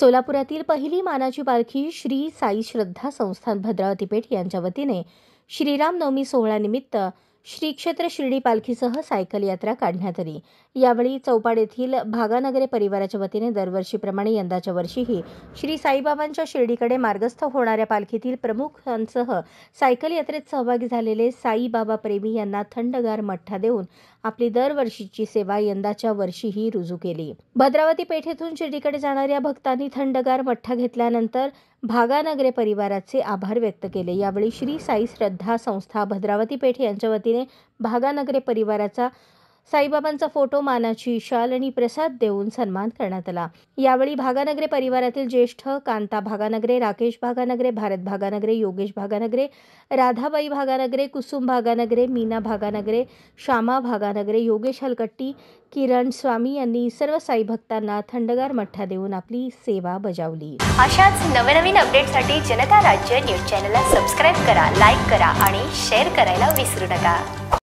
सोलापुरातील पहिली मानाची पालखी श्री साई श्रद्धा संस्थान भद्रावती पेठ यांच्या वतीने श्रीराम नवमी सोहळ्यानिमित्त श्री क्षेत्र शिर्डी पालखीसह सायकल यात्रा काढण्यात आली। यावेळी चौपाड येथील भागानगरे परिवाराच्या वतीने दरवर्षीप्रमाणे यंदाच्या वर्षीही श्री साईबाबांच्या शिर्डीकडे मार्गस्थ होणाऱ्या पालखीतील प्रमुखांसह सायकल यात्रेत सहभागी झालेले साईबाबा प्रेमी यांना थंडगार मठ्ठा देऊन आपली दरवर्षीची सेवा यंदाच्या वर्षीही रुजू केली। भद्रावती पेठेतून शिर्डीकडे जाणाऱ्या भक्तांनी थंडगार मठ्ठा घेतल्यानंतर भागानगरे परिवाराचे आभार व्यक्त केले। यावेळी श्री साई श्रद्धा संस्था भद्रावती पेठ यांच्या वतीने भागानगरे परिवाराचा साईबाबांचा फोटो, मानाची शाल आणि प्रसाद देऊन सन्मान करण्यात आला। यावेळी भागानगरे परिवारातील ज्येष्ठ कांता भागानगरे, राकेश भागानगरे, भारत भागानगरे, योगेश भागानगरे, राधाबाई भागानगरे, कुसुम भागानगरे, मीना भागानगरे, श्यामा भागानगरे, योगेश हलकट्टी, किरण स्वामी यांनी सर्व साई भक्तांना थंडगार मठ्ठा देऊन आपली सेवा बजावली। अशाच नवनवीन अपडेटसाठी जनता राज्य न्यूज चॅनलला सबस्क्राइब करा, लाईक करा आणि शेअर करायला विसरू नका।